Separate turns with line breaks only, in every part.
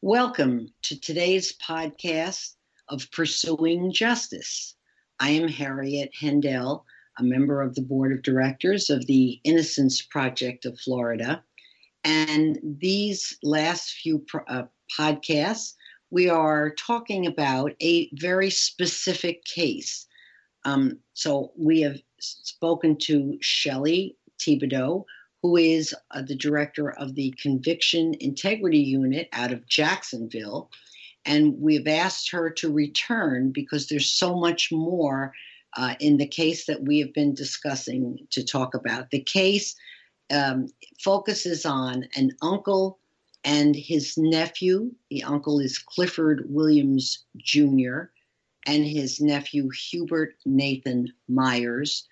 Welcome to today's podcast of Pursuing Justice. I am Harriet Hendel, a member of the board of directors of the Innocence Project of Florida. And these last few podcasts, we are talking about a very specific case. So we have spoken to SHELLEY THIBODEAU, who is the director of the Conviction Integrity Unit out of Jacksonville. And we've asked her to return because there's so much more in the case that we have been discussing to talk about. The case focuses on an uncle and his nephew. The uncle is Clifford Williams Jr., and his nephew Hubert Nathan Myers.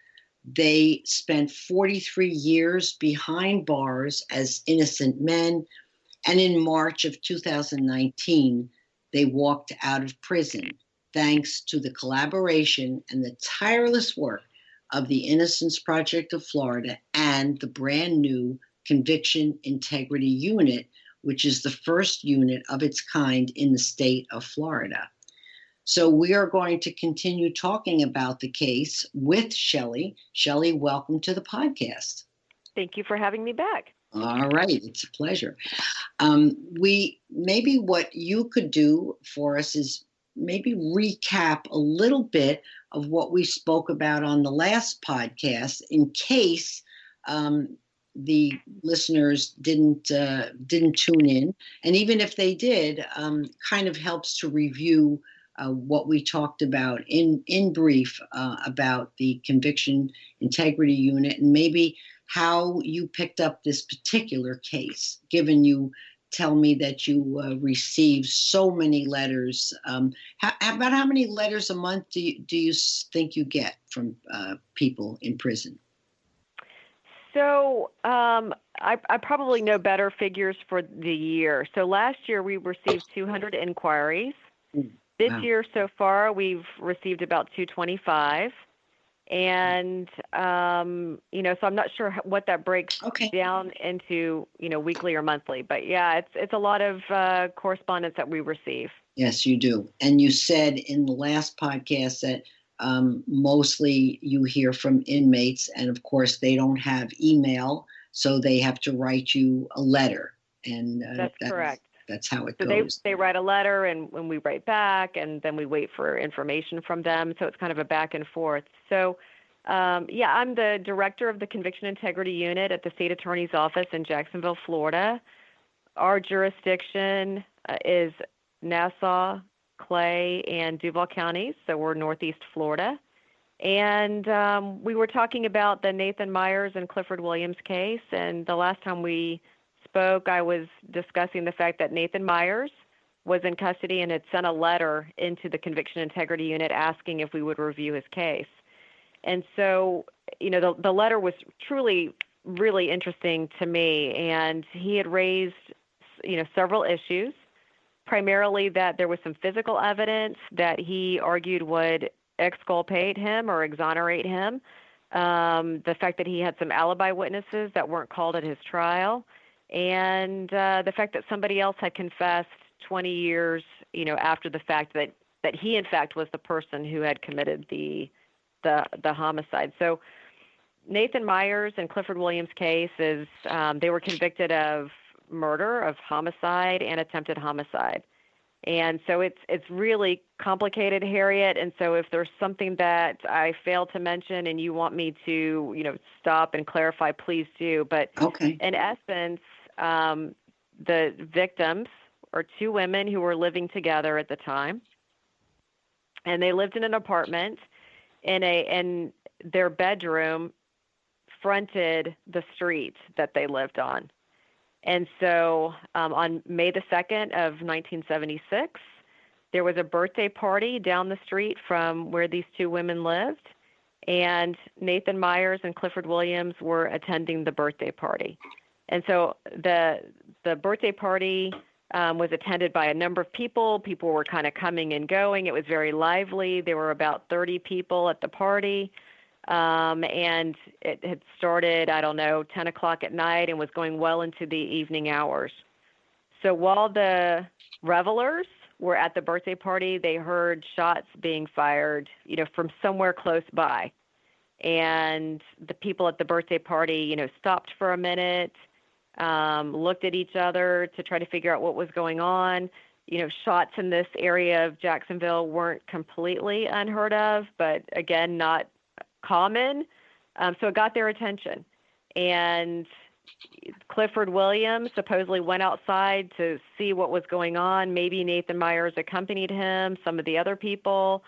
They spent 43 years behind bars as innocent men, and in March of 2019, they walked out of prison thanks to the collaboration and the tireless work of the Innocence Project of Florida and the brand new Conviction Integrity Unit, which is the first unit of its kind in the state of Florida. So we are going to continue talking about the case with SHELLEY. SHELLEY, welcome to the podcast.
Thank you for having me back.
All right, it's a pleasure. Maybe what you could do for us is maybe recap a little bit of what we spoke about on the last podcast, in case the listeners didn't tune in, and even if they did, kind of helps to review what we talked about in brief about the Conviction Integrity Unit, and maybe how you picked up this particular case, given you tell me that you receive so many letters. About how many letters a month do you think you get from people in prison?
So I probably know better figures for the year. So last year we received 200 inquiries. This year so far we've received about 225. And, so I'm not sure what that breaks down into, weekly or monthly. But, yeah, it's a lot of correspondence that we receive.
Yes, you do. And you said in the last podcast that mostly you hear from inmates. And, of course, they don't have email, so they have to write you a letter. And
that's correct.
That's how it
goes. So they write a letter, and when we write back, and then we wait for information from them. So it's kind of a back and forth. So, I'm the director of the Conviction Integrity Unit at the State Attorney's Office in Jacksonville, Florida. Our jurisdiction is Nassau, Clay, and Duval counties, so we're Northeast Florida. And we were talking about the Nathan Myers and Clifford Williams case, and the last time we spoke, I was discussing the fact that Nathan Myers was in custody and had sent a letter into the Conviction Integrity Unit asking if we would review his case. And so, the letter was truly really interesting to me, and he had raised, several issues, primarily that there was some physical evidence that he argued would exculpate him or exonerate him, the fact that he had some alibi witnesses that weren't called at his trial, and the fact that somebody else had confessed 20 years, after the fact that he, in fact, was the person who had committed the homicide. So Nathan Myers and Clifford Williams' case is they were convicted of murder, of homicide, and attempted homicide. And so it's really complicated, Harriet. And so if there's something that I failed to mention and you want me to, stop and clarify, please do. But in essence, the victims are two women who were living together at the time, and they lived in an apartment, and their bedroom fronted the street that they lived on. And so on May the 2nd of 1976, there was a birthday party down the street from where these two women lived, and Nathan Myers and Clifford Williams were attending the birthday party. And so the birthday party was attended by a number of people. People were kind of coming and going. It was very lively. There were about 30 people at the party. And it had started, 10 o'clock at night and was going well into the evening hours. So while the revelers were at the birthday party, they heard shots being fired, from somewhere close by. And the people at the birthday party, stopped for a minute, looked at each other to try to figure out what was going on. Shots in this area of Jacksonville weren't completely unheard of, but again, not common. So it got their attention. And Clifford Williams supposedly went outside to see what was going on. Maybe Nathan Myers accompanied him. Some of the other people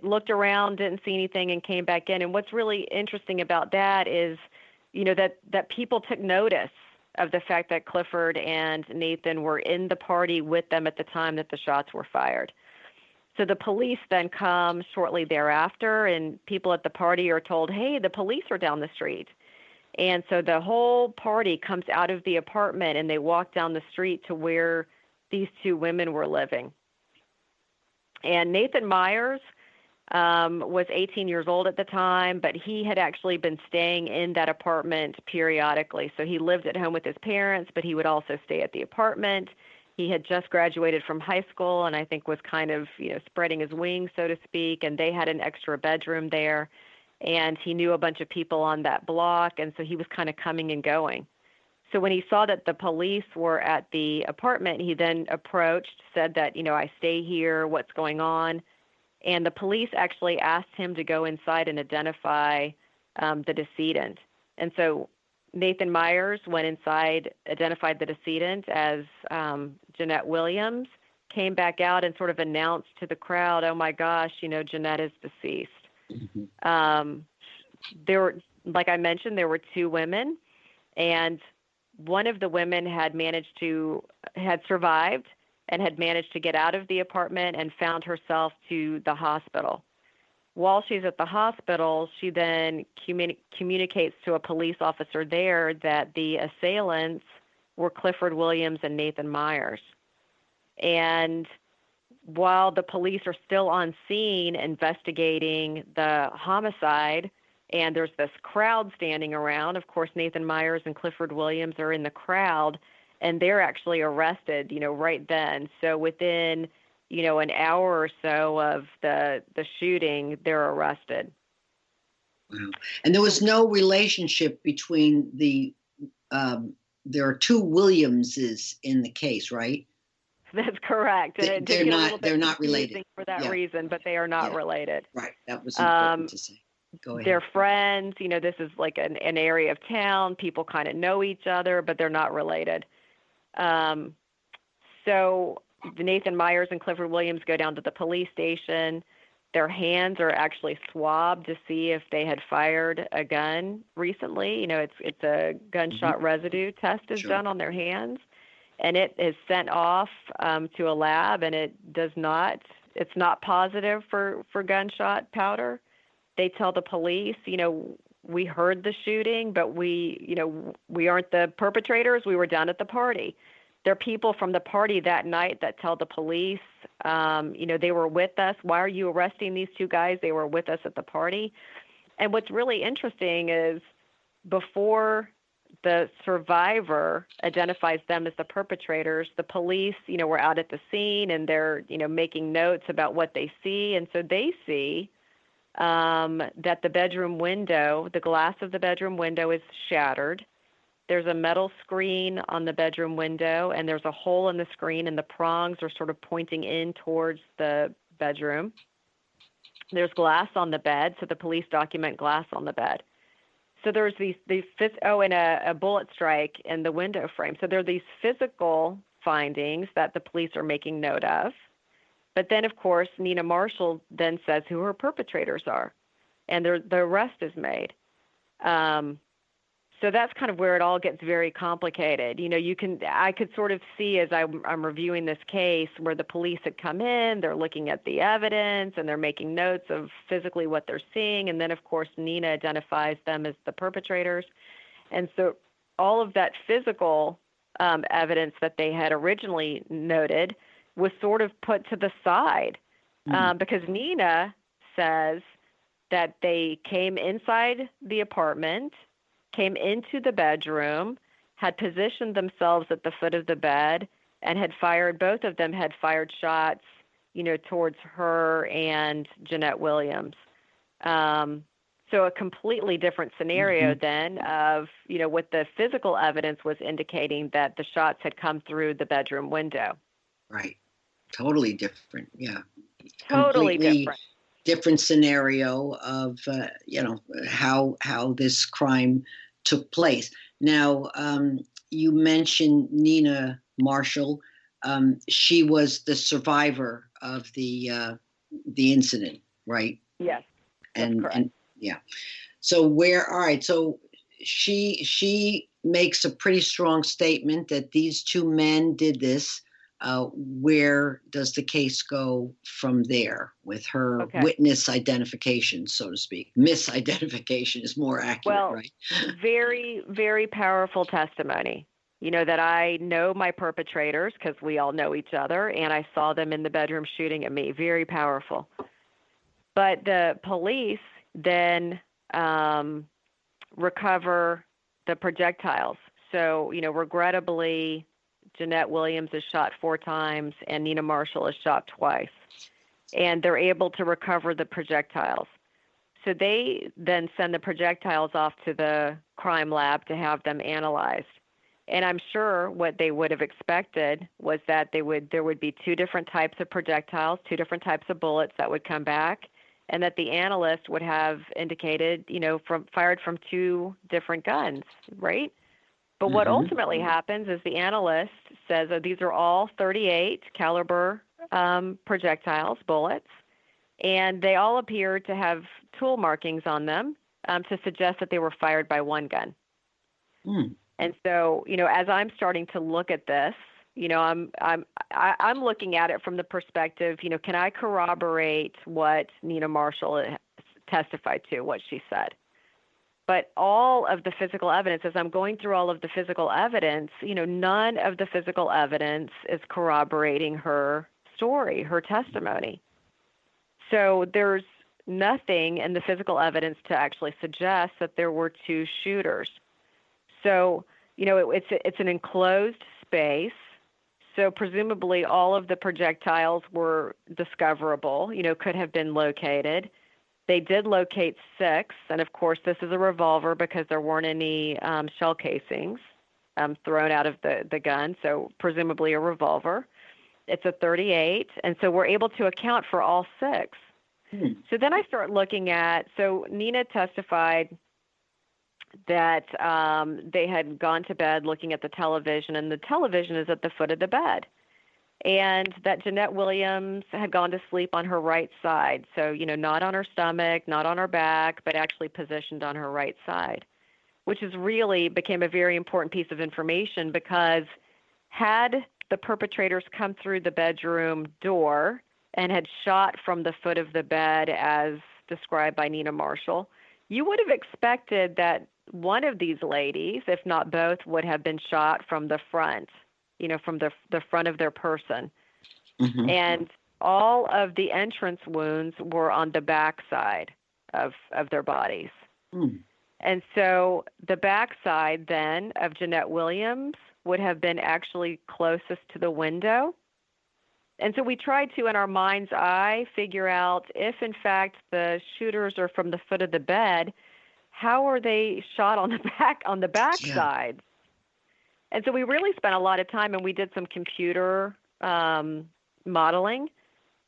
looked around, didn't see anything, and came back in. And what's really interesting about that is, that people took notice of the fact that Clifford and Nathan were in the party with them at the time that the shots were fired. So the police then come shortly thereafter, and people at the party are told, hey, the police are down the street. And so the whole party comes out of the apartment, and they walk down the street to where these two women were living. And Nathan Myers was 18 years old at the time, but he had actually been staying in that apartment periodically. So he lived at home with his parents, but he would also stay at the apartment. He had just graduated from high school and I think was kind of, spreading his wings, so to speak, and they had an extra bedroom there. And he knew a bunch of people on that block, and so he was kind of coming and going. So when he saw that the police were at the apartment, he then approached, said that, I stay here, what's going on? And the police actually asked him to go inside and identify the decedent. And so Nathan Myers went inside, identified the decedent as Jeanette Williams, came back out and sort of announced to the crowd, oh my gosh, Jeanette is deceased. Mm-hmm. Like I mentioned, there were two women, and one of the women had survived and had managed to get out of the apartment and found herself to the hospital. While she's at the hospital, she then communicates to a police officer there that the assailants were Clifford Williams and Nathan Myers. And while the police are still on scene investigating the homicide, and there's this crowd standing around, of course, Nathan Myers and Clifford Williams are in the crowd, and they're actually arrested, right then. So within, an hour or so of the shooting, they're arrested.
Wow. And there was no relationship between there are two Williamses in the case, right?
That's correct. And
they're not related
for that reason, but they are not related.
Right. That was important to say. Go ahead.
They're friends. This is like an area of town. People kind of know each other, but they're not related. So Nathan Myers and Clifford Williams go down to the police station. Their hands are actually swabbed to see if they had fired a gun recently. It's a gunshot residue test is done on their hands, and it is sent off to a lab, and it's not positive for gunshot powder. They tell the police, we heard the shooting, but we aren't the perpetrators. We were down at the party. There are people from the party that night that tell the police, they were with us. Why are you arresting these two guys? They were with us at the party. And what's really interesting is before the survivor identifies them as the perpetrators, the police, were out at the scene, and they're, making notes about what they see. And so they see that the bedroom window, the glass of the bedroom window is shattered. There's a metal screen on the bedroom window, and there's a hole in the screen, and the prongs are sort of pointing in towards the bedroom. There's glass on the bed, so the police document glass on the bed. So there's and a bullet strike in the window frame. So there are these physical findings that the police are making note of. But then, of course, Nina Marshall then says who her perpetrators are, and the arrest is made. So that's kind of where it all gets very complicated. I could sort of see as I'm reviewing this case where the police had come in, they're looking at the evidence, and they're making notes of physically what they're seeing. And then, of course, Nina identifies them as the perpetrators. And so all of that physical evidence that they had originally noted was sort of put to the side because Nina says that they came inside the apartment, came into the bedroom, had positioned themselves at the foot of the bed, and both of them had fired shots, towards her and Jeanette Williams. So a completely different scenario then of, what the physical evidence was indicating that the shots had come through the bedroom window.
Right. Totally different. Yeah.
Totally
Completely
different
scenario of, how this crime took place. Now, you mentioned Nina Marshall. She was the survivor of the incident, right?
Yes, that's correct.
And yeah. So all right. So she makes a pretty strong statement that these two men did this. Where does the case go from there with her witness identification, so to speak? Misidentification is more accurate, right?
Very, very powerful testimony. That I know my perpetrators because we all know each other, and I saw them in the bedroom shooting at me. Very powerful. But the police then recover the projectiles. So, regrettably, Jeanette Williams is shot 4 times and Nina Marshall is shot twice. And they're able to recover the projectiles. So they then send the projectiles off to the crime lab to have them analyzed. And I'm sure what they would have expected was that there would be 2 different types of projectiles, 2 different types of bullets that would come back, and that the analyst would have indicated, fired from 2 different guns, right? But what ultimately happens is the analyst says, oh, these are all .38 caliber projectiles, bullets, and they all appear to have tool markings on them to suggest that they were fired by 1 gun. And so, as I'm starting to look at this, I'm looking at it from the perspective, can I corroborate what Nina Marshall testified to, what she said? But all of the physical evidence, as I'm going through all of the physical evidence, none of the physical evidence is corroborating her story, her testimony. So there's nothing in the physical evidence to actually suggest that there were 2 shooters. So, it's an enclosed space. So presumably all of the projectiles were discoverable, could have been located. They did locate 6, and of course this is a revolver because there weren't any shell casings thrown out of the gun, so presumably a revolver. It's a .38, and so we're able to account for all 6. So then I start looking at, so Nina testified that they had gone to bed looking at the television, and the television is at the foot of the bed, and that Jeanette Williams had gone to sleep on her right side. So, not on her stomach, not on her back, but actually positioned on her right side, which became a very important piece of information because had the perpetrators come through the bedroom door and had shot from the foot of the bed as described by Nina Marshall, you would have expected that one of these ladies, if not both, would have been shot from the front, from the front of their person. And all of the entrance wounds were on the back side of their bodies. And so the back side then of Jeanette Williams would have been actually closest to the window. And so we tried to, in our mind's eye, figure out if, in fact, the shooters are from the foot of the bed, how are they shot on the back side? And so we really spent a lot of time, and we did some computer modeling,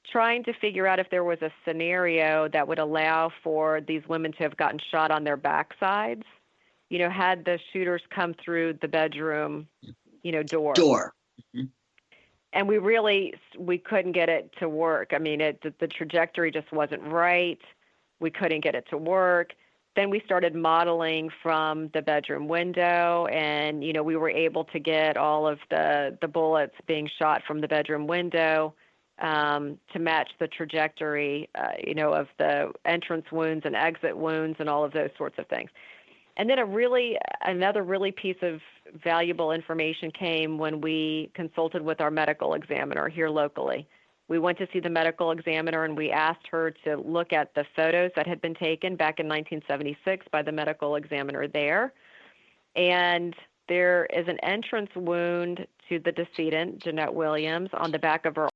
trying to figure out if there was a scenario that would allow for these women to have gotten shot on their backsides, had the shooters come through the bedroom, door. And we couldn't get it to work. I mean, the trajectory just wasn't right. We couldn't get it to work. Then we started modeling from the bedroom window, and, we were able to get all of the bullets being shot from the bedroom window to match the trajectory, of the entrance wounds and exit wounds and all of those sorts of things. And then another really piece of valuable information came when we consulted with our medical examiner here locally. We went to see the medical examiner, and we asked her to look at the photos that had been taken back in 1976 by the medical examiner there. And there is an entrance wound to the decedent, Jeanette Williams, on the back of her